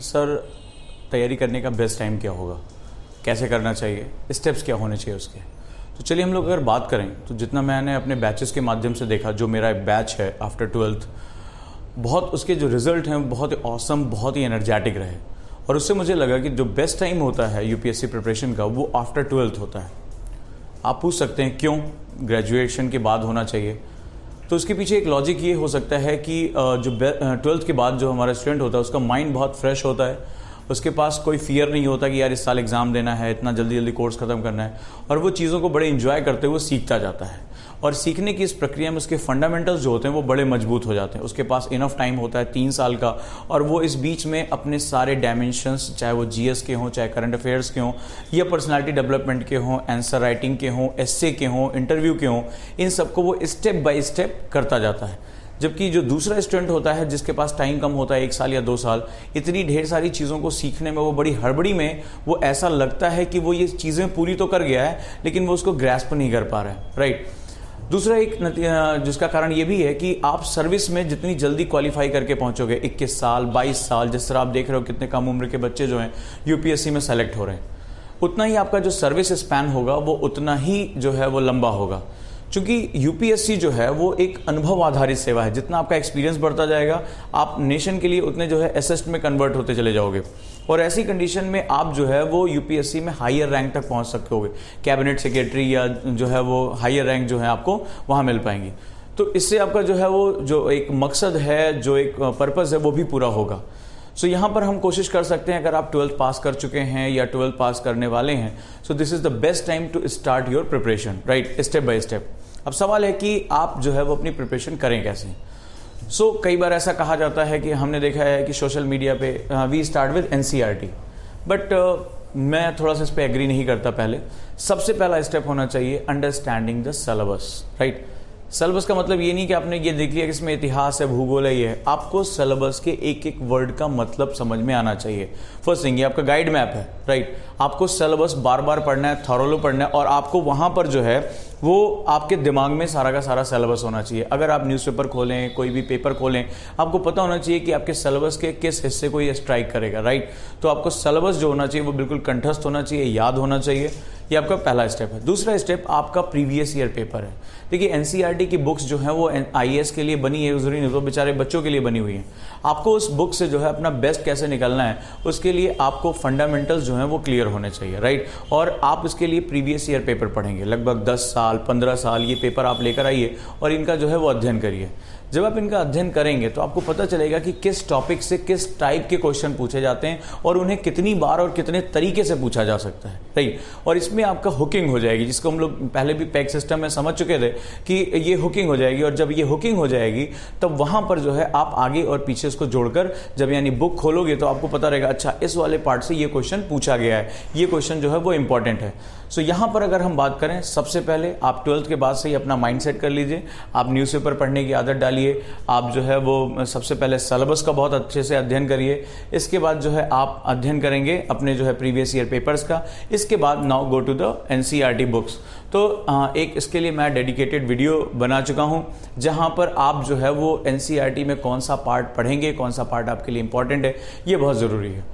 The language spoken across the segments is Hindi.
सर तैयारी करने का बेस्ट टाइम क्या होगा, कैसे करना चाहिए, स्टेप्स क्या होने चाहिए उसके। तो चलिए हम लोग अगर बात करें तो जितना मैंने अपने बैचेस के माध्यम से देखा, जो मेरा एक बैच है आफ्टर 12th, बहुत उसके जो रिज़ल्ट हैं बहुत ही ऑसम, बहुत ही एनर्जेटिक रहे। और उससे मुझे लगा कि जो बेस्ट टाइम होता है यूपीएससी प्रिपरेशन का वो आफ्टर 12th होता है। आप पूछ सकते हैं क्यों ग्रेजुएशन के बाद होना चाहिए। तो उसके पीछे एक लॉजिक ये हो सकता है कि जो 12th के बाद जो हमारा स्टूडेंट होता है उसका माइंड बहुत फ्रेश होता है, उसके पास कोई फियर नहीं होता कि यार इस साल एग्ज़ाम देना है, इतना जल्दी जल्दी कोर्स ख़त्म करना है, और वो चीज़ों को बड़े इंजॉय करते हुए सीखता जाता है। और सीखने की इस प्रक्रिया में उसके फंडामेंटल्स जो होते हैं वो बड़े मजबूत हो जाते हैं। उसके पास इनफ टाइम होता है 3 साल का, और वो इस बीच में अपने सारे डायमेंशंस, चाहे वो जीएस के हों, चाहे करंट अफेयर्स के हों, या पर्सनालिटी डेवलपमेंट के हों, आंसर राइटिंग के हों, एस्से के हों, इंटरव्यू के हों, इन सबको वो स्टेप बाय स्टेप करता जाता है। जबकि जो दूसरा स्टूडेंट होता है जिसके पास टाइम कम होता है, 1 साल या 2 साल, इतनी ढेर सारी चीज़ों को सीखने में वो बड़ी हड़बड़ी में, वो ऐसा लगता है कि वो ये चीज़ें पूरी तो कर गया है लेकिन वो उसको ग्रैस्प नहीं कर पा रहा है, राइट। दूसरा एक जिसका कारण ये भी है कि आप सर्विस में जितनी जल्दी क्वालिफाई करके पहुंचोगे, 21 साल 22 साल, जिस तरह आप देख रहे हो कितने कम उम्र के बच्चे जो हैं यूपीएससी में सेलेक्ट हो रहे हैं, उतना ही आपका जो सर्विस स्पैन होगा वो उतना ही जो है वो लंबा होगा। क्योंकि यूपीएससी जो है वो एक अनुभव आधारित सेवा है। जितना आपका एक्सपीरियंस बढ़ता जाएगा, आप नेशन के लिए उतने जो है एसेस्ट में कन्वर्ट होते चले जाओगे, और ऐसी कंडीशन में आप जो है वो यूपीएससी में हायर रैंक तक पहुंच सकते होगे, कैबिनेट सेक्रेटरी या जो है वो हायर रैंक जो है आपको वहां मिल पाएंगी। तो इससे आपका जो है वो जो एक मकसद है, जो एक पर्पज़ है, वो भी पूरा होगा। सो यहाँ पर हम कोशिश कर सकते हैं, अगर आप 12th पास कर चुके हैं या 12th पास करने वाले हैं, so this is the best time to start your preparation, right, step by step. अब सवाल है कि आप जो है वो अपनी प्रिपरेशन करें कैसे। सो कई बार ऐसा कहा जाता है कि हमने देखा है कि सोशल मीडिया पे we start with NCERT, but मैं थोड़ा सा इस पर एग्री नहीं करता। पहले सबसे पहला स्टेप होना चाहिए understanding the syllabus, right. Syllabus का मतलब ये नहीं कि आपने ये देख लिया कि इसमें इतिहास है, भूगोल है, ये है। आपको सिलेबस के एक एक वर्ड का मतलब समझ में आना चाहिए। फर्स्ट थिंग, ये आपका गाइड मैप है, राइट। आपको सिलेबस बार बार पढ़ना है, थॉरोली पढ़ना है, और आपको वहां पर जो है वो आपके दिमाग में सारा का सारा सिलेबस होना चाहिए। अगर आप न्यूज़पेपर खोलें, कोई भी पेपर खोलें, आपको पता होना चाहिए कि आपके सिलेबस के किस हिस्से को ये स्ट्राइक करेगा, राइट। तो आपको सिलेबस जो होना चाहिए वो बिल्कुल कंठस्थ होना चाहिए, याद होना चाहिए। ये आपका पहला स्टेप है। दूसरा स्टेप आपका प्रीवियस ईयर पेपर है। देखिए एनसीईआरटी की बुक्स जो है वो आईएएस के लिए बनी है, जरूरी नहीं तो बेचारे बच्चों के लिए बनी हुई है। आपको उस बुक से जो है अपना बेस्ट कैसे निकलना है, उसके लिए आपको फंडामेंटल्स जो है वो क्लियर होने चाहिए, राइट। और आप इसके लिए प्रीवियस ईयर पेपर पढ़ेंगे, लगभग 10 साल 15 साल ये पेपर आप लेकर आइए और इनका जो है वो अध्ययन करिए। जब आप इनका अध्ययन करेंगे तो आपको पता चलेगा कि किस टॉपिक से किस टाइप के क्वेश्चन पूछे जाते हैं और उन्हें कितनी बार और कितने तरीके से पूछा जा सकता है, राइट। और इसमें आपका हुकिंग हो जाएगी, जिसको हम लोग पहले भी पैक सिस्टम में समझ चुके थे कि ये हुकिंग हो जाएगी। और जब ये हुकिंग हो जाएगी तब वहां पर जो है आप आगे और पीछे इसको जोड़कर जब यानी बुक खोलोगे तो आपको पता रहेगा, अच्छा इस वाले पार्ट से ये क्वेश्चन पूछा गया है, ये क्वेश्चन जो है वो इंपॉर्टेंट है। सो यहाँ पर अगर हम बात करें, सबसे पहले आप 12th के बाद से ही अपना माइंड सेट कर लीजिए। आप न्यूज़पेपर पढ़ने की आदत डालिए। आप जो है वो सबसे पहले सिलेबस का बहुत अच्छे से अध्ययन करिए। इसके बाद जो है आप अध्ययन करेंगे अपने जो है प्रीवियस ईयर पेपर्स का। इसके बाद now go to the NCERT books. तो एक इसके लिए मैं डेडिकेटेड वीडियो बना चुका हूँ, जहाँ पर आप जो है वो एनसीईआरटी में कौन सा पार्ट पढ़ेंगे, कौन सा पार्ट आपके लिए इंपॉर्टेंट है, ये बहुत ज़रूरी है।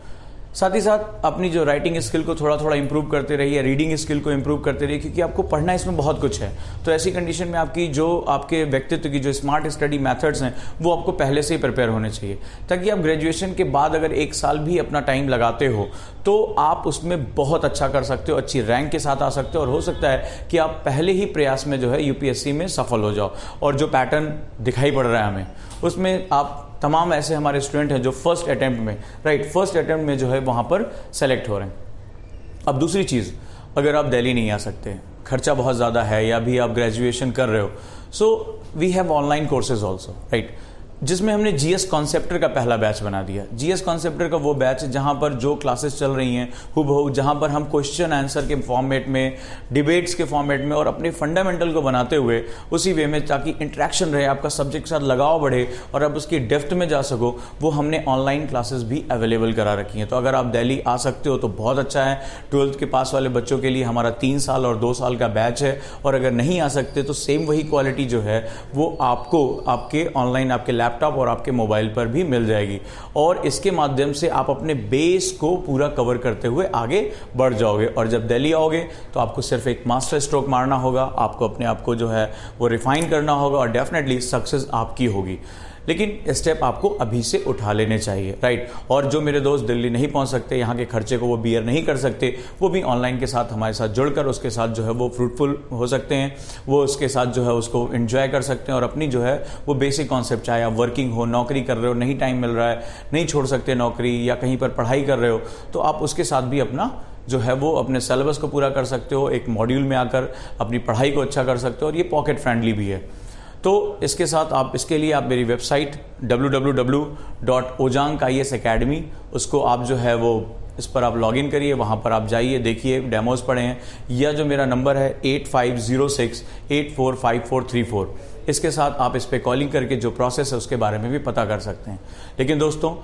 साथ ही साथ अपनी जो राइटिंग स्किल को थोड़ा थोड़ा इंप्रूव करते रहिए, रीडिंग स्किल को इंप्रूव करते रहिए, क्योंकि आपको पढ़ना इसमें बहुत कुछ है। तो ऐसी कंडीशन में आपकी जो आपके व्यक्तित्व की जो स्मार्ट स्टडी मेथड्स हैं वो आपको पहले से ही प्रिपेयर होने चाहिए, ताकि आप ग्रेजुएशन के बाद अगर 1 साल भी अपना टाइम लगाते हो तो आप उसमें बहुत अच्छा कर सकते हो, अच्छी रैंक के साथ आ सकते हो, और हो सकता है कि आप पहले ही प्रयास में जो है यूपीएससी में सफल हो जाओ। और जो पैटर्न दिखाई पड़ रहा है हमें, उसमें आप तमाम ऐसे हमारे स्टूडेंट हैं जो फर्स्ट अटेम्प्ट में, राइट, फर्स्ट अटेम्प्ट में जो है वहाँ पर सेलेक्ट हो रहे हैं। अब दूसरी चीज़, अगर आप दिल्ली नहीं आ सकते, खर्चा बहुत ज़्यादा है, या भी आप ग्रेजुएशन कर रहे हो, so we have online courses also, right, जिसमें हमने जीएस कॉन्सेप्टर का पहला बैच बना दिया। जीएस कॉन्सेप्टर का वो बैच जहां पर जो क्लासेस चल रही हैं हूबहू, जहां पर हम क्वेश्चन आंसर के फॉर्मेट में, डिबेट्स के फॉर्मेट में और अपने फंडामेंटल को बनाते हुए उसी वे में, ताकि इंटरेक्शन रहे, आपका सब्जेक्ट के साथ लगाव बढ़े और आप उसकी डेप्थ में जा सको, वो हमने ऑनलाइन क्लासेस भी अवेलेबल करा रखी हैं। तो अगर आप दिल्ली आ सकते हो तो बहुत अच्छा है। 12th के पास वाले बच्चों के लिए हमारा 3 साल और 2 साल का बैच है, और अगर नहीं आ सकते तो सेम वही क्वालिटी जो है वो आपको आपके ऑनलाइन आपके लैब लैपटॉप और आपके मोबाइल पर भी मिल जाएगी, और इसके माध्यम से आप अपने बेस को पूरा कवर करते हुए आगे बढ़ जाओगे। और जब दिल्ली आओगे तो आपको सिर्फ एक मास्टर स्ट्रोक मारना होगा, आपको अपने आप को जो है वो रिफाइन करना होगा और डेफिनेटली सक्सेस आपकी होगी। लेकिन स्टेप आपको अभी से उठा लेने चाहिए, राइट। और जो मेरे दोस्त दिल्ली नहीं पहुंच सकते, यहाँ के खर्चे को वो बियर नहीं कर सकते, वो भी ऑनलाइन के साथ हमारे साथ जुड़कर उसके साथ जो है वो फ्रूटफुल हो सकते हैं, वो उसके साथ जो है उसको एंजॉय कर सकते हैं और अपनी जो है वो बेसिक कॉन्सेप्ट, चाहे आप वर्किंग हो, नौकरी कर रहे हो, नहीं टाइम मिल रहा है, नहीं छोड़ सकते नौकरी, या कहीं पर पढ़ाई कर रहे हो, तो आप उसके साथ भी अपना जो है वो अपने सिलेबस को पूरा कर सकते हो, एक मॉड्यूल में आकर अपनी पढ़ाई को अच्छा कर सकते हो, और ये पॉकेट फ्रेंडली भी है। तो इसके साथ आप, इसके लिए आप मेरी वेबसाइट www.ojang Academy, उसको आप जो है वो इस पर आप लॉगिन करिए, वहाँ पर आप जाइए, देखिए, डेमोज पढ़े हैं, या जो मेरा नंबर है 8506845434, इसके साथ आप इस पर कॉलिंग करके जो प्रोसेस है उसके बारे में भी पता कर सकते हैं। लेकिन दोस्तों,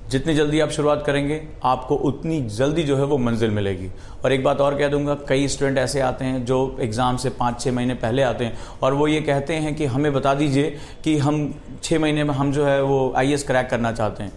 जितनी जल्दी आप शुरुआत करेंगे आपको उतनी जल्दी जो है वो मंजिल मिलेगी। और एक बात और कह दूंगा, कई स्टूडेंट ऐसे आते हैं जो एग्ज़ाम से 5-6 महीने पहले आते हैं और वो ये कहते हैं कि हमें बता दीजिए कि हम 6 महीने में हम जो है वो IAS क्रैक करना चाहते हैं।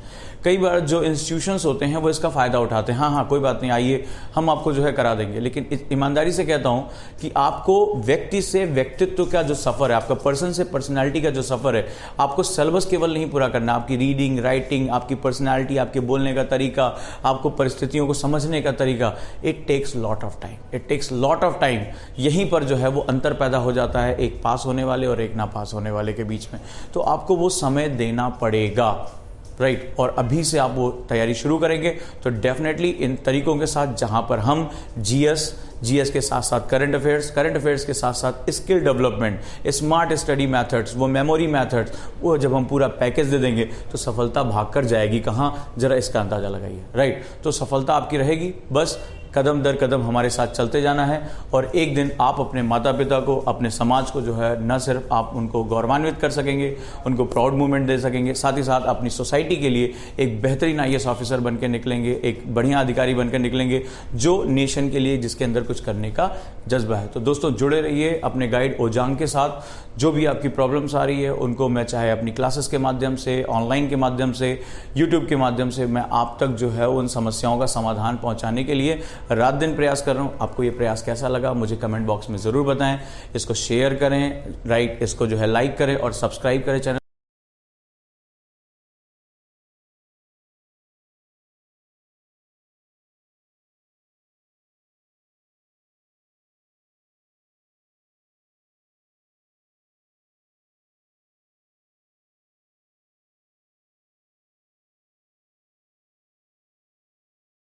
कई बार जो इंस्टीट्यूशंस होते हैं वो इसका फ़ायदा उठाते हैं, हाँ कोई बात नहीं, आइए हम आपको जो है करा देंगे। लेकिन ईमानदारी से कहता हूँ कि आपको व्यक्ति से व्यक्तित्व का जो सफ़र है, आपका पर्सन से पर्सनालिटी का जो सफ़र है, आपको सिलेबस केवल नहीं पूरा करना, आपकी रीडिंग, राइटिंग, आपकी पर्सनालिटी, आपके बोलने का तरीका, आपको परिस्थितियों को समझने का तरीका, it takes lot of time, it takes lot of time. यहीं पर जो है वो अंतर पैदा हो जाता है एक पास होने वाले और एक ना पास होने वाले के बीच में। तो आपको वो समय देना पड़ेगा, राइट। और अभी से आप वो तैयारी शुरू करेंगे तो डेफिनेटली इन तरीकों के साथ, जहां पर हम जीएस के साथ साथ करंट अफेयर्स के साथ साथ skill development, smart study methods, वो मेमोरी मेथड्स, वो जब हम पूरा पैकेज दे देंगे तो सफलता भागकर जाएगी कहाँ, जरा इसका अंदाजा लगाइए, राइट। तो सफलता आपकी रहेगी, बस कदम दर कदम हमारे साथ चलते जाना है। और एक दिन आप अपने माता पिता को, अपने समाज को जो है न सिर्फ आप उनको गौरवान्वित कर सकेंगे, उनको प्राउड मूवमेंट दे सकेंगे, साथ ही साथ अपनी सोसाइटी के लिए एक बेहतरीन IAS ऑफिसर बन के निकलेंगे, एक बढ़िया अधिकारी बनकर निकलेंगे जो नेशन के लिए, जिसके अंदर कुछ करने का जज्बा है। तो दोस्तों, जुड़े रहिए अपने गाइड ओजांग के साथ। जो भी आपकी प्रॉब्लम्स आ रही है उनको मैं चाहे अपनी क्लासेस के माध्यम से, ऑनलाइन के माध्यम से, यूट्यूब के माध्यम से मैं आप तक जो है उन समस्याओं का समाधान पहुंचाने के लिए रात दिन प्रयास कर रहा हूं। आपको ये प्रयास कैसा लगा मुझे कमेंट बॉक्स में ज़रूर बताएं। इसको शेयर करें, राइट, इसको जो है लाइक करें और सब्सक्राइब करें चैनल।